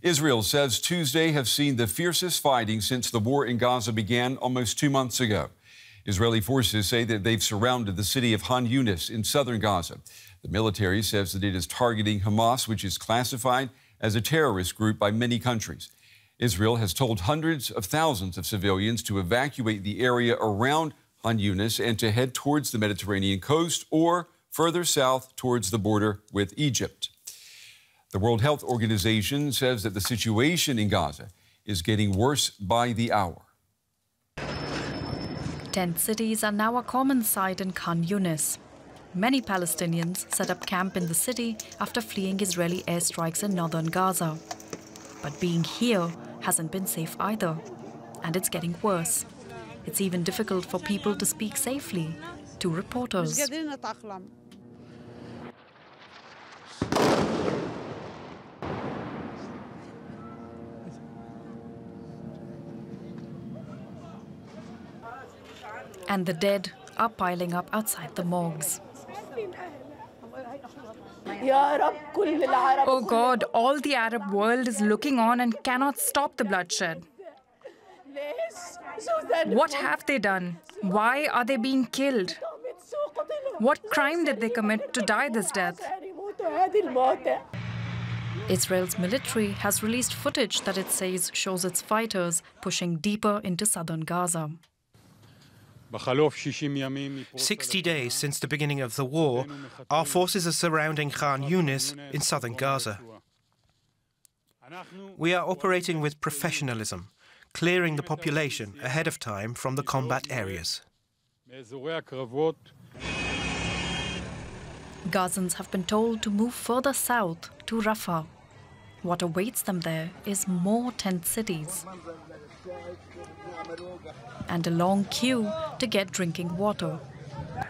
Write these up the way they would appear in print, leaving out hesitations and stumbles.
Israel says Tuesday have seen the fiercest fighting since the war in Gaza began almost 2 months ago. Israeli forces say that they've surrounded the city of Khan Younis in southern Gaza. The military says that it is targeting Hamas, which is classified as a terrorist group by many countries. Israel has told hundreds of thousands of civilians to evacuate the area around Khan Younis and to head towards the Mediterranean coast or further south towards the border with Egypt. The World Health Organization says that the situation in Gaza is getting worse by the hour. Tent cities are now a common sight in Khan Younis. Many Palestinians set up camp in the city after fleeing Israeli airstrikes in northern Gaza. But being here hasn't been safe either, and it's getting worse. It's even difficult for people to speak safely to reporters. And the dead are piling up outside the morgues. Oh God, all the Arab world is looking on and cannot stop the bloodshed. What have they done? Why are they being killed? What crime did they commit to die this death? Israel's military has released footage that it says shows its fighters pushing deeper into southern Gaza. 60 days since the beginning of the war, our forces are surrounding Khan Younis in southern Gaza. We are operating with professionalism, clearing the population ahead of time from the combat areas. Gazans have been told to move further south to Rafah. What awaits them there is more tent cities and a long queue to get drinking water.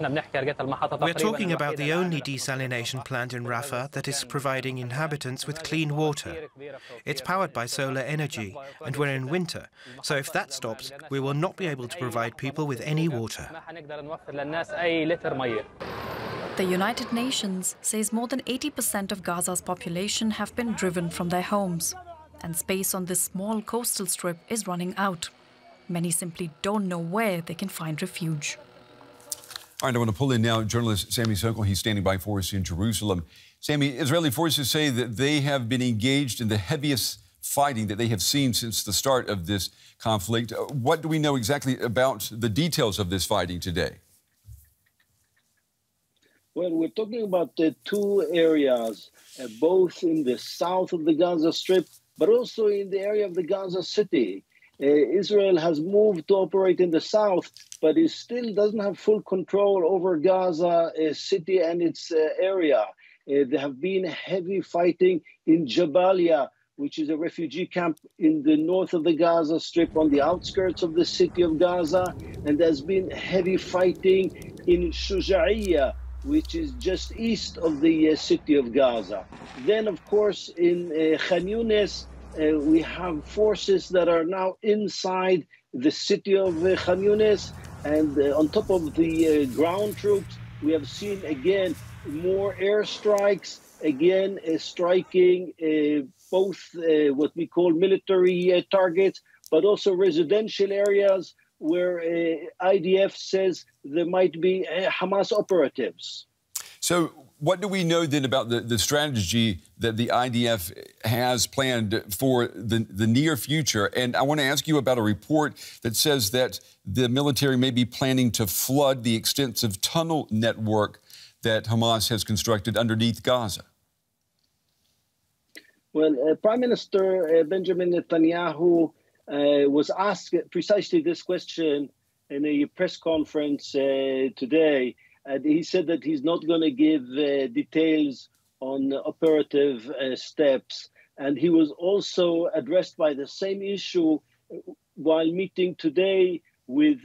We're talking about the only desalination plant in Rafah that is providing inhabitants with clean water. It's powered by solar energy, and we're in winter, so if that stops, we will not be able to provide people with any water. The United Nations says more than 80% of Gaza's population have been driven from their homes, and space on this small coastal strip is running out. Many simply don't know where they can find refuge. All right, I want to pull in now journalist Sami Sockol. He's standing by for us in Jerusalem. Sami, Israeli forces say that they have been engaged in the heaviest fighting that they have seen since the start of this conflict. What do we know exactly about the details of this fighting today? Well, we're talking about two areas, both in the south of the Gaza Strip, but also in the area of the Gaza City. Israel has moved to operate in the south, but it still doesn't have full control over Gaza City and its area. There have been heavy fighting in Jabalia, which is a refugee camp in the north of the Gaza Strip on the outskirts of the city of Gaza. And there's been heavy fighting in Shuja'iyya, which is just east of the city of Gaza. Then, of course, in Khan Younis, we have forces that are now inside the city of Khan Younis, and on top of the ground troops, we have seen again more airstrikes, again striking both what we call military targets, but also residential areas where IDF says there might be Hamas operatives. So what do we know then about the strategy that the IDF has planned for the near future? And I want to ask you about a report that says that the military may be planning to flood the extensive tunnel network that Hamas has constructed underneath Gaza. Well, Prime Minister Benjamin Netanyahu was asked precisely this question in a press conference today. And he said that he's not going to give details on operative steps. And he was also addressed by the same issue while meeting today with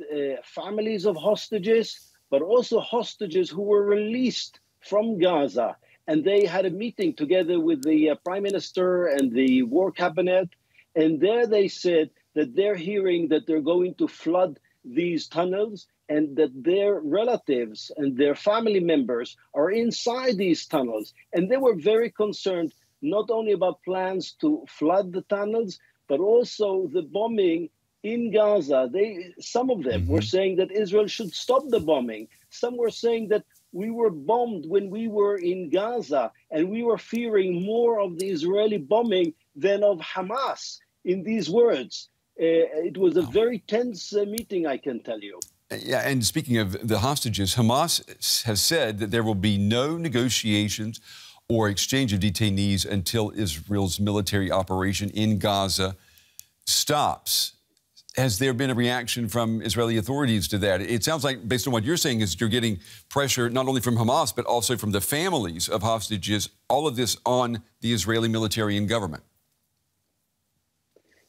families of hostages, but also hostages who were released from Gaza. And they had a meeting together with the Prime Minister and the War Cabinet. And there they said that they're hearing that they're going to flood these tunnels and that their relatives and their family members are inside these tunnels. And they were very concerned not only about plans to flood the tunnels, but also the bombing in Gaza. Some of them were saying that Israel should stop the bombing. Some were saying that we were bombed when we were in Gaza, and we were fearing more of the Israeli bombing than of Hamas. In these words, it was a very tense meeting, I can tell you. Yeah, and speaking of the hostages, Hamas has said that there will be no negotiations or exchange of detainees until Israel's military operation in Gaza stops. Has there been a reaction from Israeli authorities to that? It sounds like, based on what you're saying, is you're getting pressure not only from Hamas, but also from the families of hostages, all of this on the Israeli military and government.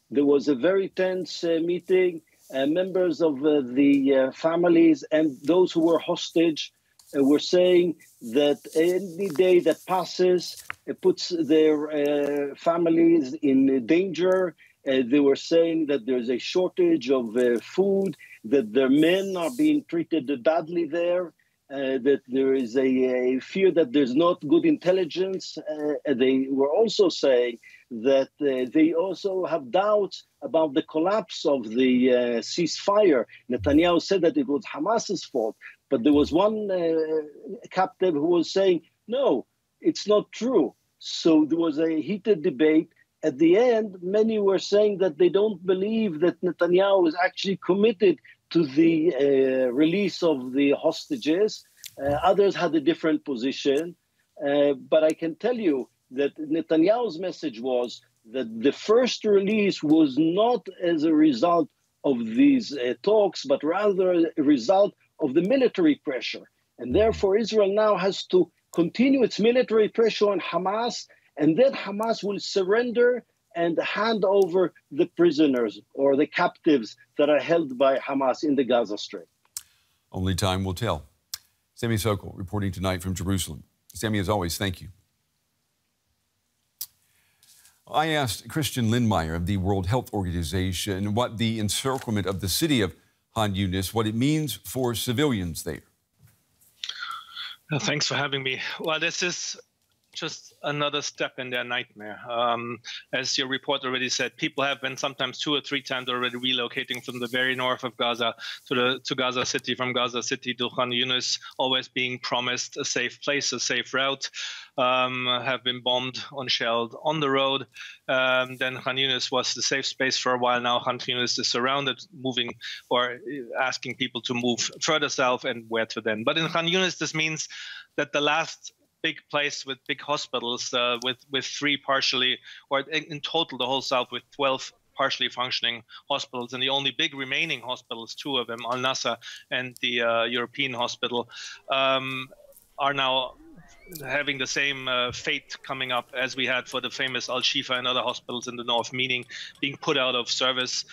There was a very tense meeting. Members of the families and those who were hostage were saying that any day that passes puts their families in danger. They were saying that there's a shortage of food, that their men are being treated badly there, that there is a fear that there's not good intelligence. They were also saying that they also have doubts about the collapse of the ceasefire. Netanyahu said that it was Hamas's fault, but there was one captive who was saying, no, it's not true. So there was a heated debate. At the end, many were saying that they don't believe that Netanyahu is actually committed to the release of the hostages. Others had a different position. But I can tell you that Netanyahu's message was that the first release was not as a result of these talks, but rather a result of the military pressure. And therefore, Israel now has to continue its military pressure on Hamas, and then Hamas will surrender and hand over the prisoners or the captives that are held by Hamas in the Gaza Strip. Only time will tell. Sami Sockol reporting tonight from Jerusalem. Sami, as always, thank you. I asked Christian Lindmeier of the World Health Organization what the encirclement of the city of Khan Younis, what it means for civilians there. Thanks for having me. Well, this is just another step in their nightmare. As your report already said, people have been sometimes 2 or 3 times already relocating from the very north of Gaza to Gaza City, from Gaza City to Khan Younis, always being promised a safe place, a safe route, have been bombed and shelled on the road. Then Khan Younis was the safe space for a while. Now Khan Younis is surrounded, moving or asking people to move further south, and where to then. But in Khan Younis, this means that the last big place with big hospitals, with 3 partially, or in total the whole south with 12 partially functioning hospitals, and the only big remaining hospitals, 2 of them, Al-Nasser and the European hospital, are now having the same fate coming up as we had for the famous Al-Shifa and other hospitals in the north, meaning being put out of service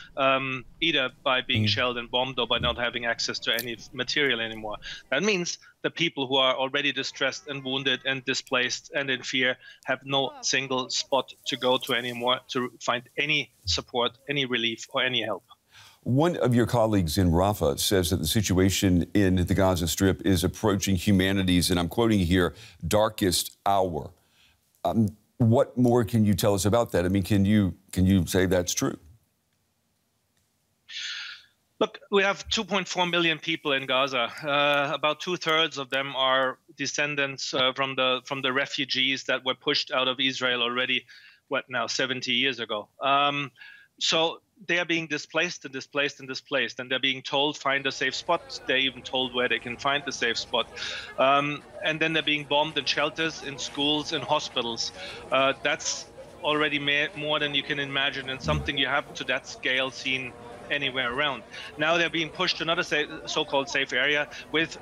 either by being shelled and bombed or by not having access to any material anymore. That means the people who are already distressed and wounded and displaced and in fear have no single spot to go to anymore to find any support, any relief, or any help. One of your colleagues in Rafah says that the situation in the Gaza Strip is approaching humanity's, and I'm quoting here, darkest hour. What more can you tell us about that? I mean, can you say that's true? Look, we have 2.4 million people in Gaza. About 2/3 of them are descendants from the refugees that were pushed out of Israel already, 70 years ago. So they are being displaced and displaced and displaced, and they're being told, find a safe spot. They're even told where they can find the safe spot. And then they're being bombed in shelters, in schools, in hospitals. That's already more than you can imagine, and something you have to that scale seen anywhere around. Now they're being pushed to another so-called safe area with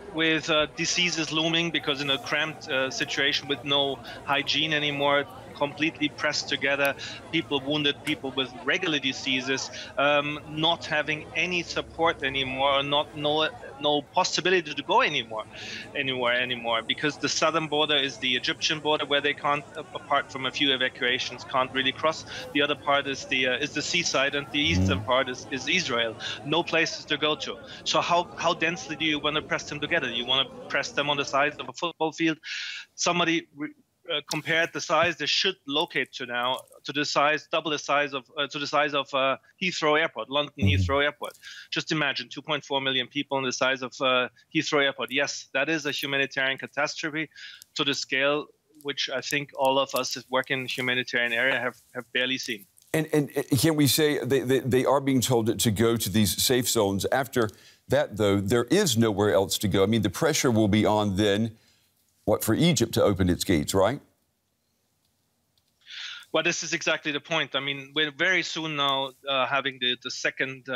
diseases looming, because in a cramped situation with no hygiene anymore, completely pressed together, people wounded, people with regular diseases, not having any support anymore, no possibility to go anywhere anymore, because the southern border is the Egyptian border, where they can't, apart from a few evacuations, can't really cross. The other part is the seaside, and the eastern part is Israel. No places to go to. So how densely do you want to press them together? You want to press them on the sides of a football field? Somebody compared the size they should locate to now to the size, double the size of Heathrow Airport, London Heathrow Airport. Just imagine 2.4 million people in the size of Heathrow Airport. Yes, that is a humanitarian catastrophe to the scale which I think all of us that work in the humanitarian area have barely seen. And can we say they are being told to go to these safe zones? After that, though, there is nowhere else to go. I mean, the pressure will be on then, what, for Egypt to open its gates, right? Well, this is exactly the point. I mean, we're very soon now having the second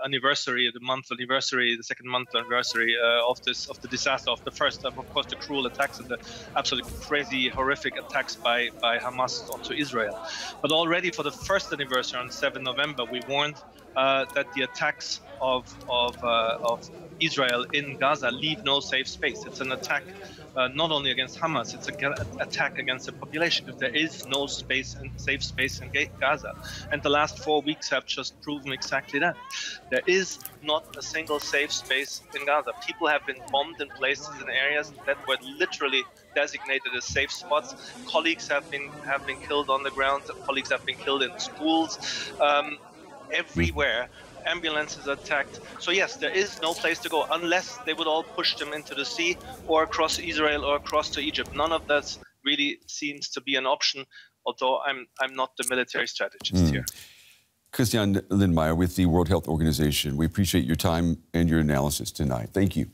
anniversary, the second month anniversary of the disaster, of the first, of course, the cruel attacks and the absolutely crazy, horrific attacks by Hamas onto Israel. But already for the first anniversary on 7 November, we warned that the attacks of Israel in Gaza leave no safe space. It's an attack not only against Hamas, it's an attack against the population, because there is no space and safe space in Gaza. And the last 4 weeks have just proven exactly that. There is not a single safe space in Gaza. People have been bombed in places, in areas that were literally designated as safe spots. Colleagues have been killed on the ground. Colleagues have been killed in schools. Everywhere. Ambulances attacked. So yes, there is no place to go unless they would all push them into the sea or across Israel or across to Egypt. None of that really seems to be an option, although I'm not the military strategist here. Christian Lindmeier with the World Health Organization. We appreciate your time and your analysis tonight. Thank you.